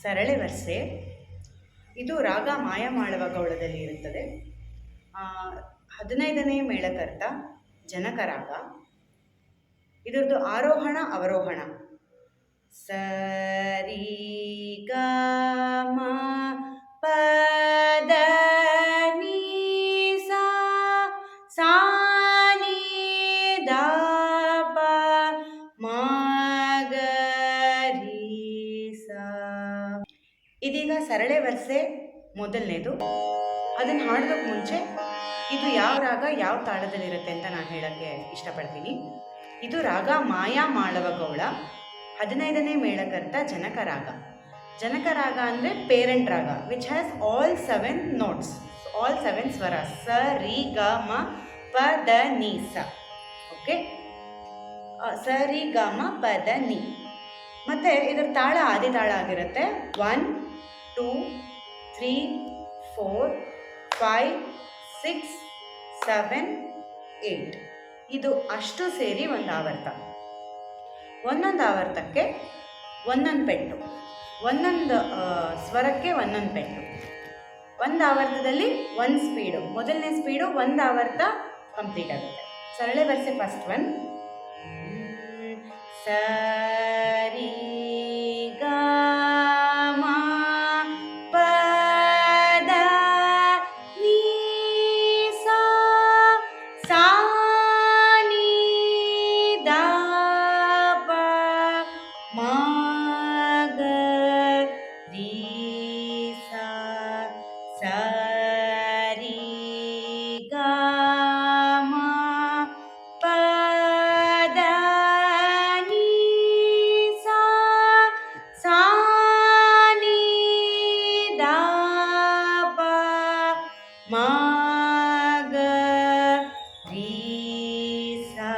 ಸರಳೆ ವರ್ಸೆ. ಇದು ರಾಗ ಮಾಯಮಾಳವ ಗೌಳದಲ್ಲಿ ಇರುತ್ತದೆ. 15ನೇ ಮೇಳಕರ್ತ ಜನಕ ರಾಗ. ಇದರದ್ದು ಆರೋಹಣ ಅವರೋಹಣ ಸರಿ ಗ ಮ ಪದ ನೀ ಸಾ ಸಾ ನೀ ದ ಪ ಮ ಗ ರಿ ಸಾ. ಇದೀಗ ಸರಳೆ ವರ್ಸೆ ಮೊದಲನೇದು. ಅದನ್ನು ಹಾಡೋದಕ್ಕೆ ಮುಂಚೆ ಇದು ಯಾವ ರಾಗ ಯಾವ ತಾಳದಲ್ಲಿರುತ್ತೆ ಅಂತ ನಾನು ಹೇಳೋಕ್ಕೆ ಇಷ್ಟಪಡ್ತೀನಿ. ಇದು ರಾಗ ಮಾಯಾ ಮಾಳವ ಗೌಳ, 15ನೇ ಮೇಳಕರ್ತ ಜನಕ ರಾಗ. ಜನಕ ರಾಗ ಅಂದರೆ ಪೇರೆಂಟ್ ರಾಗ, which has all 7 notes, all 7 ಸ್ವರ, ಸ ರಿ ಗ ಮ ಪ ದ ನಿ ಸ. ಓಕೆ, ಸ ರಿ ಗ ಮ ಪ ದ ನಿ. ಮತ್ತು ಇದರ ತಾಳ ಆದಿ ತಾಳ ಆಗಿರುತ್ತೆ 1 2 3 4 5 6 7 8. ಇದು ಅಷ್ಟು ಸೇರಿ ಒಂದು ಆವರ್ತ. ಒಂದೊಂದು ಆವರ್ತಕ್ಕೆ ಒಂದೊಂದು ಪೆಟ್ಟು, ಒಂದೊಂದು ಸ್ವರಕ್ಕೆ ಒಂದೊಂದು ಪೆಟ್ಟು. ಒಂದು ಆವರ್ತದಲ್ಲಿ ಒಂದು ಸ್ಪೀಡು, ಮೊದಲನೇ ಸ್ಪೀಡು ಒಂದು ಆವರ್ತ ಕಂಪ್ಲೀಟ್ ಆಗುತ್ತೆ. ಸರಳೆ ವರ್ಸೆ ಫಸ್ಟ್ ಒನ್. ಸರಿ ಗ ಮ ಪ ದ ನೀ ಸಾ ಸಾ ನೀ ದ ಪ ಮ ಗ ರಿ ಸಾ. ಸರಿ ಗ ಮ ಪ ದ ನೀ ಸಾ ಸಾ ನೀ ದ ಪ ಮ ಗ ರಿ ಸಾ.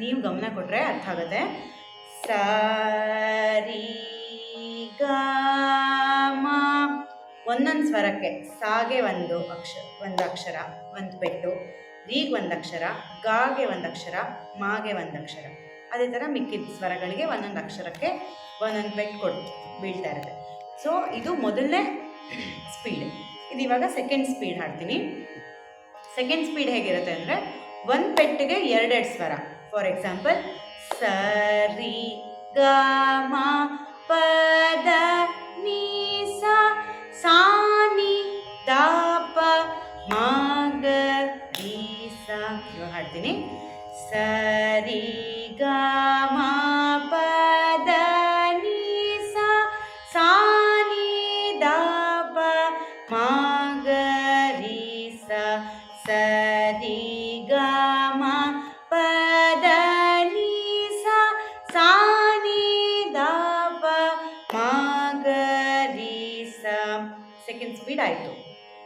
ನೀವು ಗಮನ ಕೊಟ್ಟರೆ ಅರ್ಥ ಆಗುತ್ತೆ. ಸರಿ ಗ ಮ, ಒಂದೊಂದು ಸ್ವರಕ್ಕೆ ಸಾಗೆ ಒಂದು ಅಕ್ಷರ ಒಂದು ಪೆಟ್ಟು, ರೀಗೆ ಒಂದು ಅಕ್ಷರ, ಗಾಗೆ ಒಂದು ಅಕ್ಷರ, ಮಾಗೆ ಒಂದು ಅಕ್ಷರ. ಅದೇ ಥರ ಮಿಕ್ಕಿದ ಸ್ವರಗಳಿಗೆ ಒಂದೊಂದು ಅಕ್ಷರಕ್ಕೆ ಒಂದೊಂದು ಪೆಟ್ಟು ಬೀಳ್ತಾ ಇರುತ್ತೆ. ಸೊ ಇದು ಮೊದಲನೇ ಸ್ಪೀಡ್. ಇದು ಇವಾಗ ಸೆಕೆಂಡ್ ಸ್ಪೀಡ್ ಹಾಡ್ತೀನಿ. ಸೆಕೆಂಡ್ ಸ್ಪೀಡ್ ಹೇಗಿರುತ್ತೆ ಅಂದರೆ ಒಂದು ಪೆಟ್ಟಿಗೆ ಎರಡೆರಡು ಸ್ವರ. ಫಾರ್ ಎಕ್ಸಾಂಪಲ್, ಸರಿ ಗ ಮ ಪ ದ ನೀ ಸಾ ಸಾ ನೀ ದ ಪ ಮ ಗ ರಿ ಸಾ. ಇವಾಗ ಹಾಡ್ತೀನಿ. ಸರಿ ಗ ಮ ಪ ದ ನೀ ಸಾ ಸಾ ನೀ ದ ಪ ಮ ಗ ರಿ ಸಾ. ಸರಿ ಗ ಮ ಪ ದ ನೀ ಸಾ ಸಾ ನೀ ದ ಪ ಮ ಗ ರಿ ಸಾ. ಸೆಕೆಂಡ್ ಸ್ಪೀಡ್ ಆಯಿತು.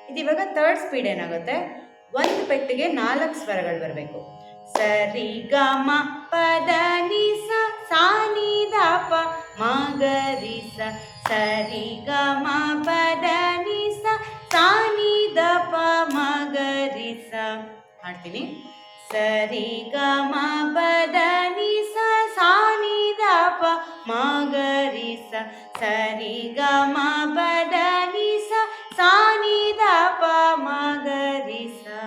ಇದು ಇವಾಗ ಥರ್ಡ್ ಸ್ಪೀಡ್ ಏನಾಗುತ್ತೆ, ಒಂದು ಪೆಟ್ಟಿಗೆ 4 ಸ್ವರಗಳು ಬರಬೇಕು. ಸರಿ ಗ ಮ ಪ ದ ನೀ ಸಾ ಸಾ ನೀ ದ ಪ ಮ ಗ ರಿ ಸಾ. ಸರಿ ಗ ಮ ಪ ದ ನೀ ಸಾ ಸಾ ನೀ ದ ಪ ಮ ಗ ರಿ ಸಾ. ಮಾಡ್ತೀನಿ. ಸರಿ ಗ ಮ ಪ ದ ನೀ ಸಾ ಸಾ ನೀ ದ ಪ ಮ ಗ ರಿ ಸಾ. ಸರಿ ಗ ಮ ಪ ದ ನೀ ಸಾ ಸಾ ನೀ ದ ಪ ಮ ಗ ರಿ ಸಾ.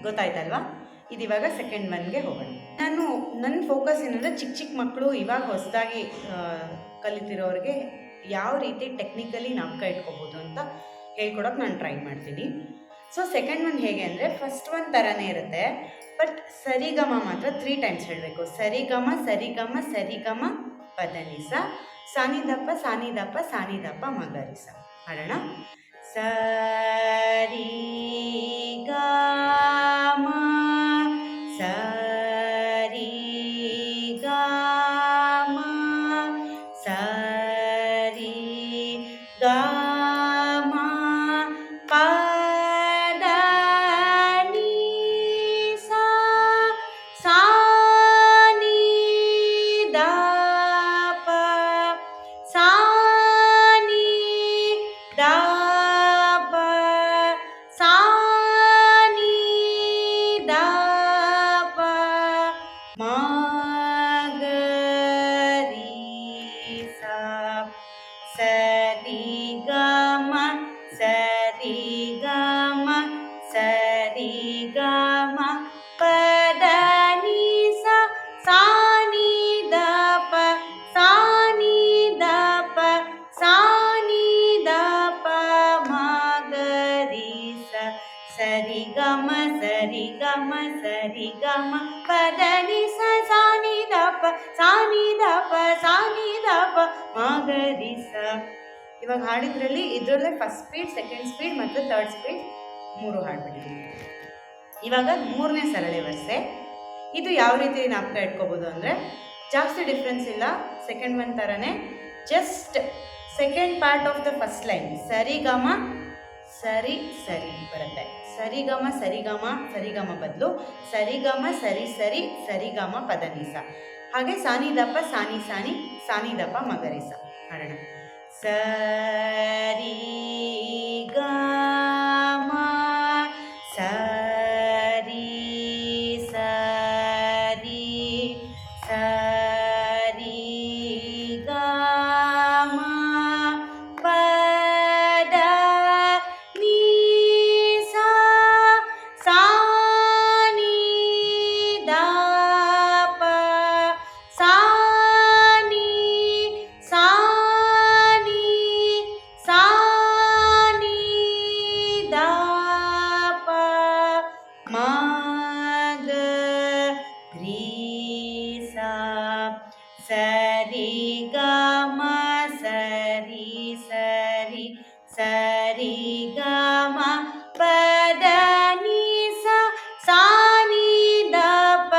ಗೊತ್ತಾಯ್ತಲ್ವಾ? ಇದಿವಾಗ ಸೆಕೆಂಡ್ ಒನ್ಗೆ ಹೋಗೋಣ. ನನ್ನ ಫೋಕಸ್ ಏನಂದರೆ ಚಿಕ್ಕ ಚಿಕ್ಕ ಮಕ್ಕಳು ಇವಾಗ ಹೊಸದಾಗಿ ಕಲಿತಿರೋರಿಗೆ ಯಾವ ರೀತಿ ಟೆಕ್ನಿಕಲಿ ನಾಟಕ ಇಟ್ಕೋಬೋದು ಅಂತ ಹೇಳ್ಕೊಡೋಕೆ ನಾನು ಟ್ರೈ ಮಾಡ್ತೀನಿ. ಸೊ ಸೆಕೆಂಡ್ ಒನ್ ಹೇಗೆ ಅಂದರೆ ಫಸ್ಟ್ ಒನ್ ಥರನೇ ಇರುತ್ತೆ, ಬಟ್ ಸರಿಗಮ ಮಾತ್ರ 3 ಟೈಮ್ಸ್ ಹೇಳಬೇಕು. ಸರಿಗಮ ಸರಿಗಮ ಸರಿಗಮ ಪದನಿಸ ಸಾನಿದಪ್ಪ ಸಾನಿದಪ್ಪ ಸಾನಿದಪ್ಪ ಮಗರಿಸ. ಮಾಡೋಣ. ಸರಿ ಗ ಮ ಸರಿ ಗ ಮ ಸರಿ ಗ ಮ ಪ ದ ನೀ ಸಾ ಸಾ ನೀ ದ ಪ ಸಾ ನೀ ದ ಪ ಸಾ ನೀ ರಿ ಸ. ಇವಾಗ ಹಾಡಿದ್ರಲ್ಲಿ ಇದರಲ್ಲೇ ಫಸ್ಟ್ ಸ್ಪೀಡ್, ಸೆಕೆಂಡ್ ಸ್ಪೀಡ್ ಮತ್ತು ಥರ್ಡ್ ಸ್ಪೀಡ್ 3 ಹಾಡ್ಬಿಟ್ಟಿದ್ದೀನಿ. ಇವಾಗ 3ನೇ ಸರಳಿ ವರ್ಸೆ. ಇದು ಯಾವ ರೀತಿ ಜ್ಞಾಪಕ ಇಟ್ಕೋಬೋದು ಅಂದರೆ, ಜಾಸ್ತಿ ಡಿಫ್ರೆನ್ಸ್ ಇಲ್ಲ, ಸೆಕೆಂಡ್ ಒನ್ ಥರನೇ. Just second part of the first line ಸರಿಗಮ ಸರಿ ಸರಿ ಬರುತ್ತೆ. ಸರಿಗಮ ಸರಿಗಮ ಸರಿಗಮ ಬದಲು ಸರಿಗಮ ಸರಿ ಸರಿ ಸರಿಗಮ ಪದನಿಸ. ಹಾಗೆ ಸಾನಿ ದಪ್ಪ ಸಾನಿ ಸಾನಿ ಸಾನಿ ದಪ್ಪ ಮಗರಿಸ ಹಾಡೋಣ. ಸರಿ ಗಮ ಸರಿ ಸರಿ ಸರಿ ಗಮ ಪದ ನೀ ಸಾ ಸಾನಿ ದಪ ಸಾನಿ ಸಾನಿ ಸಾನಿ ದಪ ಮಗ ರಿ ಸಾ. ಸರಿ ಗಮ ಸರಿ ಸರಿ ಸರಿ ಗಮ ಪದ ನೀ ಸಾ ಸಾನಿ ದಪ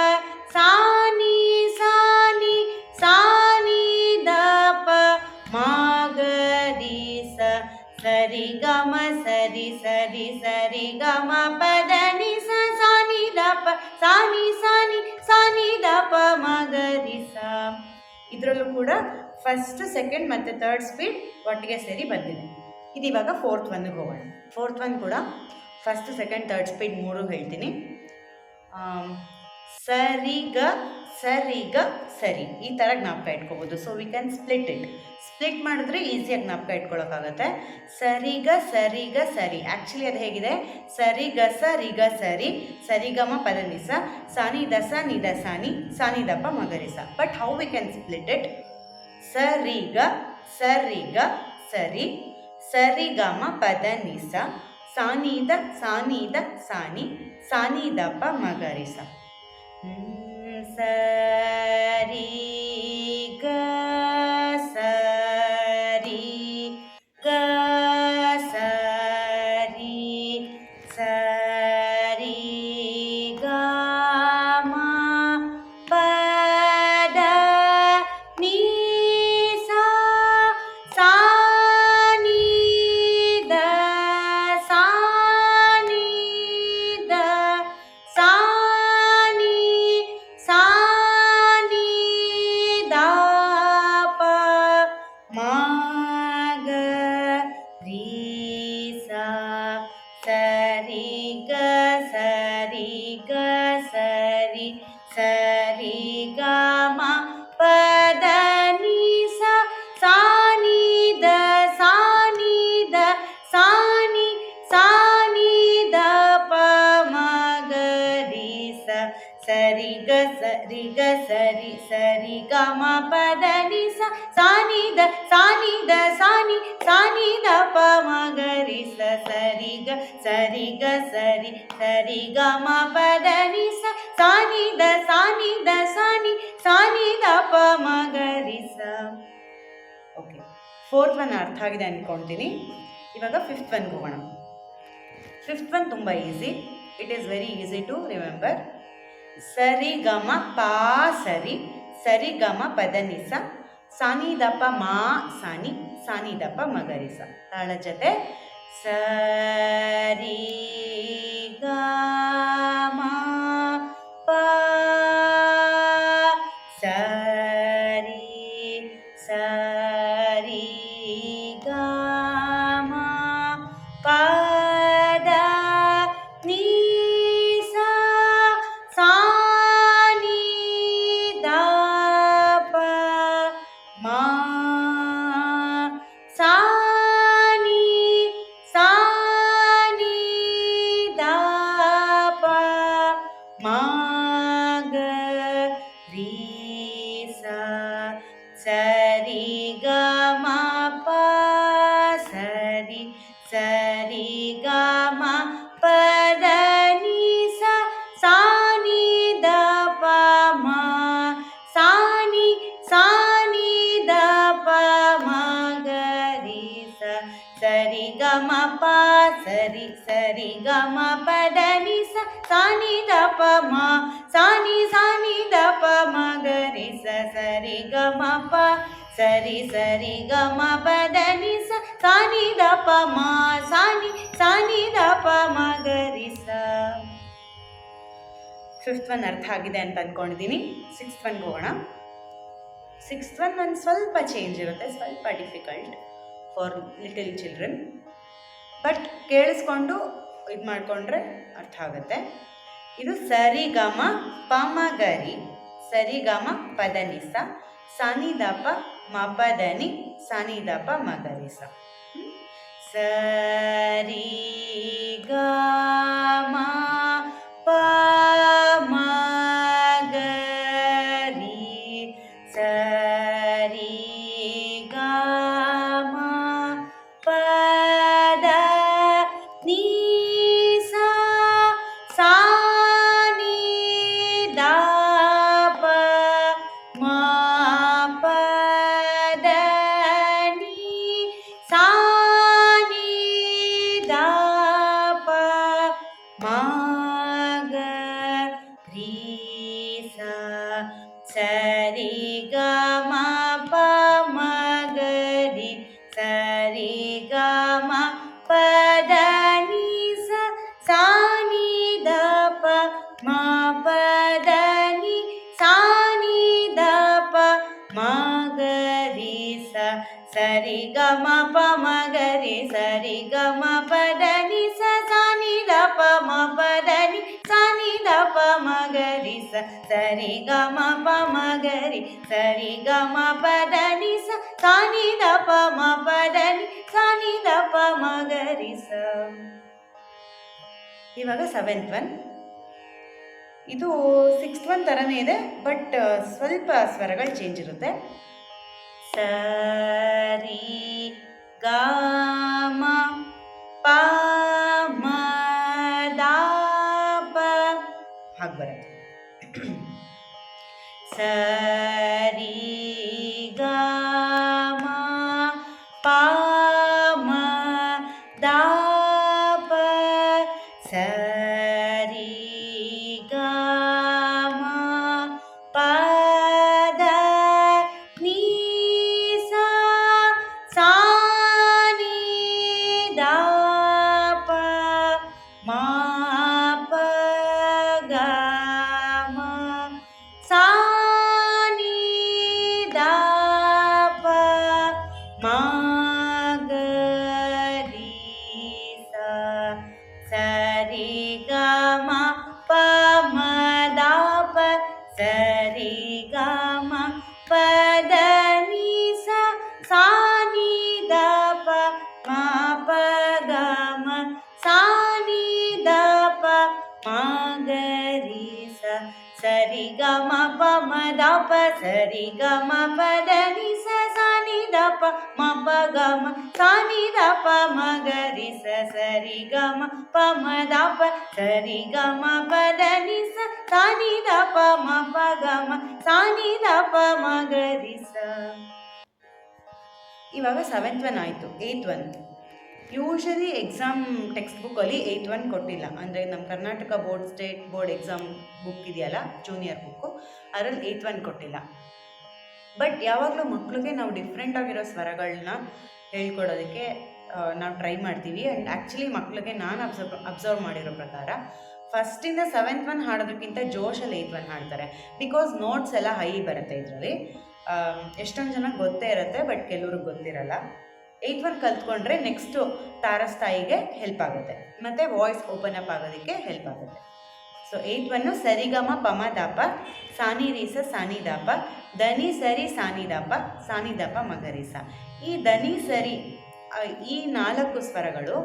ಸಾನಿ ಸಾನಿ ಸಾನಿ ದಪ ಮಗ ರಿ ಸ. ಸರಿ ಗಮ ಸರಿ ಸರಿ ಸರಿ ಗಮ ಪದ ನೀ ಸ ಸಾನಿ ದಪ ಸಾನಿ ಸಾನಿ ಸಾನಿ ದಪ ಮಗ ರಿ ಸ. ಇದರಲ್ಲೂ ಕೂಡ ಫಸ್ಟ್, ಸೆಕೆಂಡ್ ಮತ್ತು ಥರ್ಡ್ ಸ್ಪೀಡ್ ಒಟ್ಟಿಗೆ ಸೇರಿ ಬಂದಿದೆ. ಇದು ಇವಾಗ ಫೋರ್ತ್ ಒನ್ಗೆ ಹೋಗೋಣ. ಫೋರ್ತ್ ಒನ್ ಕೂಡ ಫಸ್ಟ್, ಸೆಕೆಂಡ್, ಥರ್ಡ್ ಸ್ಪೀಡ್ 3 ಹೇಳ್ತೀನಿ. ಸರಿ ಗ ಸರಿ ಈ ಥರ ಜ್ಞಾಪಕ ಇಟ್ಕೋಬೋದು. So we can split it. Split ಮಾಡಿದ್ರೆ ಈಸಿಯಾಗಿ ಜ್ಞಾಪಕ ಇಟ್ಕೊಳ್ಳೋಕ್ಕಾಗತ್ತೆ. ಸರಿ ಗ ಸರಿ ಆ್ಯಕ್ಚುಲಿ ಅದು ಹೇಗಿದೆ, ಸರಿ ಗ ಸರಿ ಸರಿಗಮ ಪದ ನಿಸ ಸಾನಿ ದಸ ನಿದ ಸಾನಿ ಸಾನಿ ದಪ್ಪ ಮಗರಿಸ. But how we can split it? ಸರಿ ಗ ಸರಿ ಸರಿಗಮ ಪದ ನಿಸ ಸಾನಿದ ಸಾನಿದ ಸಾನಿ ಸಾನಿ ದಪ್ಪ ಮಗರಿಸ. ಸರಿ ಗ ಸರಿ ಗ ಸರಿ ಸರಿ ಗ ಮ ಪದ ನೀ ಸಾ ಸಾನಿ ದ ಸಾನಿ ದ ಸಾನಿ ಸಾನಿ ದಪ ಮಗ ರಿ ಸ. ಸರಿ ಗ ಸರಿ ಸರಿ ಗ ಮ ಪದ ನೀ ಸ ಸಾನಿ ದ ಸಾನಿ ದ ಸಾನಿ ಸಾನಿ ದಪ ಮಗ ರಿ ಸ. ಸರಿ ಗ ಸರಿ ಸರಿ ಗ ಮ ಪದ ನಿ ಸ ಸಾನಿ ದ ಸಾನಿ ಸಾನಿ ದಪ ಮಗ ರಿ ಸ. ಸರಿ ಗ ಸರಿ ಸರಿ ಗ ಮ ಪದ ನಿ ಸ ಸಾನಿ ದ ಸಾನಿ ಸಾನಿ ದಪ ಮಗ ರಿ ಸ. ಓಕೆ, ಫೋರ್ತ್ ಒನ್ ಅರ್ಥ ಆಗಿದೆ ಅಂದ್ಕೊಳ್ತೀನಿ. ಇವಾಗ ಫಿಫ್ತ್ ಒನ್ಗೆ ಹೋಗೋಣ. ಫಿಫ್ತ್ ಒನ್ ತುಂಬ easy. It is very easy to remember. ಸರಿ ಗಮ ಪಾ ಸರಿ ಸರಿಗಮ ಪದ ನಿಸ ಸಾನಿ ದಪ ಮಾ ಸಾನಿ ಸಾನಿ ದಪ ಮಗರಿಸ. ತಾಳ ಜೊತೆ ಸರಿ ಗಮ ಪ ಸರಿ ಸರಿ ಗಮ ಪದ ನೀ ಸ ಸಾನಿ ದಪ ಮಾ ಸಾನಿ ಸಾನಿ ದಪ ಮಗ ರಿ ಸ. ಸರಿ ಗ ಮ ಪ ಸರಿ ಸರಿ ಗ ಮ ಪದ ನೀ ಸ ಸಾನಿ ದಪ ಮ ಸಾನಿ ಸಾನಿ ದಪ ಮ ಮ ಪ ಸರಿ ಸರಿ ಗ ಮ ಪ ದ ನಿ ಸ ಸಾನಿ ದ ಪ ಮ ಸಾನಿ ಸಾನಿ ದ ಪ ಮ ಗ ರಿ ಸ ಸರಿ ಗ ಮ ಪ ಸರಿ ಸರಿ ಗ ಮ ಪ ದ ನಿ ಸ ಸಾನಿ ದ ಪ ಮ ಸಾನಿ ಸಾನಿ ದ ಪ ಮ ಗ ರಿ ಸ. ಫಿಫ್ತ್ ಒನ್ ಅರ್ಥ ಆಗಿದೆ ಅಂತ ಅಂದ್ಕೊಂಡಿದ್ದೀನಿ. ಸಿಕ್ಸ್ತ್ ಒನ್ಗೆ ಹೋಗೋಣ. ಸಿಕ್ಸ್ತ್ ಒನ್ ಒಂದು ಸ್ವಲ್ಪ ಚೇಂಜ್ ಇರುತ್ತೆ, ಸ್ವಲ್ಪ difficult for little children, but ಕೇಳಿಸ್ಕೊಂಡು ಇದು ಮಾಡಿಕೊಂಡ್ರೆ ಅರ್ಥ ಆಗುತ್ತೆ. ಇದು ಸರಿ ಗ ಮ ಪ ಮ ಗ ರಿ ಸರಿ ಗ ಮ ಪ ದ ನಿ ಸ ಸಾನಿ ದ ಪ ಮ ಪ ದ ನಿ ಸಾನಿ ದ ಪ ಮ ಗ ರಿ ಸ. ಸರಿ ಗ ಮ ಪ ಮ ಗ ರಿ ಸರಿ ಗ ಮ ಪ ದ ನಿ ಸ ಸಾನಿ ದ ಪ ಮ ಪ ದ ನಿ ಸಾನಿ ದ ಪ ಮ ಗ ರಿ ಸ ಸರಿ ಗ ಮ ಪ ಮ ಗ ರಿ ಸರಿ ಗ ಮ ಪ ದ ನಿ ಸ ಸಾನಿ ದ ಪ ಮ ಪ ದ ನಿ ಸಾನಿ ದ ಪ ಮ ಗ ರಿ ಸ ಸರಿ ಗ ಮ ಪ ಮ ಗ ರಿ ಸರಿ ಗ ಮ ಪ ದ ನಿ ಸ ಸಾನಿ ದ ಪ ಮ ಪ ದ ನಿ ಸಾನಿ ದ ಪ ಮ ಗ ರಿ ಸ ಸರಿ ಗ ಮ ಪ ಮ ಗ ರಿ ಸರಿ ಗ ಮ ಪ ದ ನಿ ಸ ಸಾನಿ ದ ಪ ಮ ಪ ದ ನಿ ಸಾನಿ ದ ಪ ಮ ಗ ರಿ ಸ. ಇವಾಗ ಸೆವೆಂತ್ ಒನ್. ಇದು ಸಿಕ್ಸ್ತ್ ಒನ್ ಥರನೇ ಇದೆ, ಬಟ್ ಸ್ವಲ್ಪ ಸ್ವರಗಳು ಚೇಂಜ್ ಇರುತ್ತೆ. ಸರಿ ಗ ಮ ಪ ಮ ದ ಪ ಹಾಗೆ ಬರುತ್ತೆ. ಸರಿ ಗ ಮ ಪ ಮ ದ ಪ ಸರಿ ಗ ಮ ಪ ದ ನಿ ಸ ಸಾನಿ ದ ಪ ಮ ಪ ಗ ಮ ಸಾನಿ ದ ಪ ಮ ಗ ರಿ ಸ ಸರಿ ಗ ಮ ಪ ಮ ದ ಪ ಸರಿ ಗ ಮ ಪ ದ ನಿ ಸ ಸಾನಿ ದ ಪ ಮ ಪ ಗ ಮ ಸಾನಿ ದ ಪ ಮ ಗ ರಿ ಸ ಸರಿ ಗ ಮ ಪ ಮ ದ ಪ ಸರಿ ಗ ಮ ಪ ದ ನಿ ಸ ಸಾನಿ ದ ಪ ಮ ಪ ಗ ಮ ಸಾನಿ ದ ಪ ಮ ಗ ರಿ ಸ ಸರಿ ಗ ಮ ಪ ಮ ದ ಪ ಸರಿ ಗ ಮ ಪ ದ ನಿ ಸ ಸಾನಿ ದ ಪ ಮ ಪ ಗ ಮ ಸಾನಿ ದ ಪ ಮ ಗ ರಿ ಸ. ಇವಾಗ ಸೆವೆಂತ್ ಒನ್ ಆಯಿತು. Eighth one. Usually exam text ಬುಕ್ಕಲ್ಲಿ ಏಯ್ತ್ ಒನ್ ಕೊಟ್ಟಿಲ್ಲ. ಅಂದರೆ ನಮ್ಮ Karnataka board state board exam book ಇದೆಯಲ್ಲ, ಜೂನಿಯರ್ ಬುಕ್ಕು, ಅದರಲ್ಲಿ ಏಯ್ತ್ ಒನ್ ಕೊಟ್ಟಿಲ್ಲ. ಬಟ್ ಯಾವಾಗಲೂ ಮಕ್ಕಳಿಗೆ ನಾವು ಡಿಫ್ರೆಂಟ್ ಆಗಿರೋ ಸ್ವರಗಳನ್ನ ಹೇಳ್ಕೊಡೋದಕ್ಕೆ ನಾವು ಟ್ರೈ ಮಾಡ್ತೀವಿ. ಆ್ಯಂಡ್ ಆ್ಯಕ್ಚುಲಿ ಮಕ್ಕಳಿಗೆ ನಾನು ಅಬ್ಸರ್ವ್ ಮಾಡಿರೋ ಪ್ರಕಾರ ಫಸ್ಟಿಂದ ಸೆವೆಂತ್ ಒನ್ ಹಾಡೋದಕ್ಕಿಂತ ಜೋಶಲ್ಲಿ ಏಯ್ತ್ ಒನ್ ಹಾಡ್ತಾರೆ. ಬಿಕಾಸ್ ನೋಟ್ಸ್ ಎಲ್ಲ ಹೈ ಬರುತ್ತೆ ಇದರಲ್ಲಿ. ಎಷ್ಟೊಂದು ಜನಕ್ಕೆ ಗೊತ್ತೇ ಇರುತ್ತೆ, ಬಟ್ ಕೆಲವ್ರಿಗೆ ಗೊತ್ತಿರಲ್ಲ. ಏಯ್ತ್ ಒನ್ ಕಲ್ತ್ಕೊಂಡ್ರೆ ನೆಕ್ಸ್ಟು ತಾರಸ್ತಾಯಿಗೆ ಹೆಲ್ಪ್ ಆಗುತ್ತೆ, ಮತ್ತು ವಾಯ್ಸ್ ಓಪನ್ ಅಪ್ ಆಗೋದಕ್ಕೆ ಹೆಲ್ಪ್ ಆಗುತ್ತೆ. ಸೊ ಏಯ್ತ್ ಒನ್ನು ಸರಿ ಗ ಮ ಪ ಮ ದ ಪ ಸಾನಿ ರಿ ಸ ಸಾನಿ ದ ಪ ದನಿ ಸರಿ ಸಾನಿ ದ ಪ ಸಾನಿ ದ ಪ ಮ ಗ ರಿ ಸ. ಈ ದನಿ ಸರಿ ಈ 4 ಸ್ವರಗಳು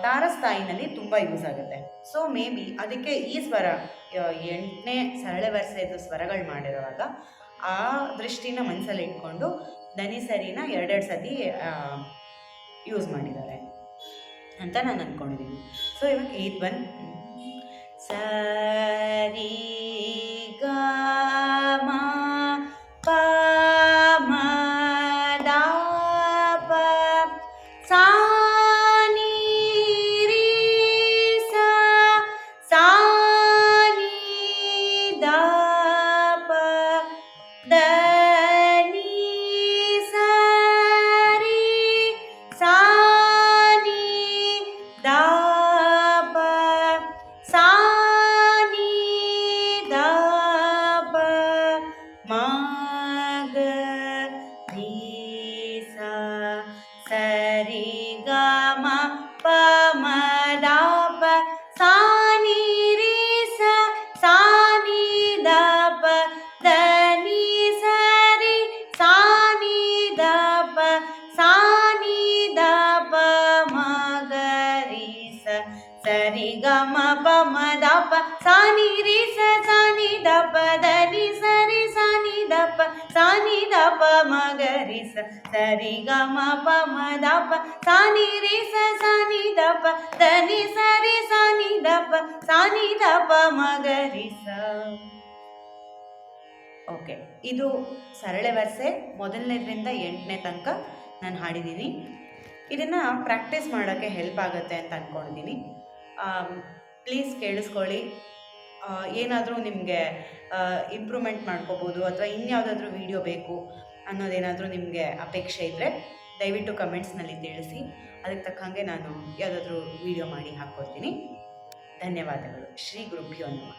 ತಾರಸ್ತಾಯಿನಲ್ಲಿ ತುಂಬ ಯೂಸ್ ಆಗುತ್ತೆ. ಸೊ ಮೇ ಬಿ ಅದಕ್ಕೆ ಈ ಸ್ವರ 8ನೇ ಸರಳ ವರಸೆದು ಸ್ವರಗಳು ಮಾಡಿರುವಾಗ ಆ ದೃಷ್ಟಿನ ಮನಸ್ಸಲ್ಲಿ ಇಟ್ಕೊಂಡು ದನಿ ಸರಿನ 2 ಸತಿ ಯೂಸ್ ಮಾಡಿದ್ದಾರೆ ಅಂತ ನಾನು ಅಂದ್ಕೊಂಡಿದ್ದೀನಿ. ಸೊ ಇವಾಗ ಏಯ್ತ್ ಒನ್. ಸರಿ ಗ ಮ ಪ ಮ ದ ಪ ಸಾನಿ ನಿ ದ ಪ ಮ ಗ ರಿ ಸ ಸ ರಿ ಗ ಮ ಪ ಮ ದ ಪ ಸಾ ನಿ ರಿ ಸ ಸ ನಿ ದ ಪ ದ ನಿ ಸ ರಿ ಸ ನಿ ದ ಪ ಸಾ ನಿ ದ ಪ ಮ ಗ ರಿ ಸ. ಓಕೆ, ಇದು ಸರಳ ವರ್ಸೆ 1ನೇದರಿಂದ 8ನೇ ತನಕ ನಾನು ಹಾಡಿದ್ದೀನಿ. ಇದನ್ನು ಪ್ರಾಕ್ಟೀಸ್ ಮಾಡೋಕ್ಕೆ ಹೆಲ್ಪ್ ಆಗುತ್ತೆ ಅಂತ ಅಂದ್ಕೊಂಡಿದ್ದೀನಿ. ಪ್ಲೀಸ್ ಕೇಳಿಸ್ಕೊಳ್ಳಿ. ಏನಾದರೂ ನಿಮಗೆ ಇಂಪ್ರೂವ್ಮೆಂಟ್ ಮಾಡ್ಕೋಬೋದು ಅಥವಾ ಇನ್ಯಾವುದಾದ್ರೂ ವೀಡಿಯೋ ಬೇಕು ಅನ್ನೋದೇನಾದರೂ ನಿಮಗೆ ಅಪೇಕ್ಷೆ ಇದ್ದರೆ ದಯವಿಟ್ಟು ಕಮೆಂಟ್ಸ್ನಲ್ಲಿ ತಿಳಿಸಿ. ಅದಕ್ಕೆ ತಕ್ಕಂಗೆ ನಾನು ಯಾವುದಾದ್ರೂ ವೀಡಿಯೋ ಮಾಡಿ ಹಾಕ್ಕೊಡ್ತೀನಿ. ಧನ್ಯವಾದಗಳು. ಶ್ರೀ ಗುರುಭ್ಯೋ ನಮಃ.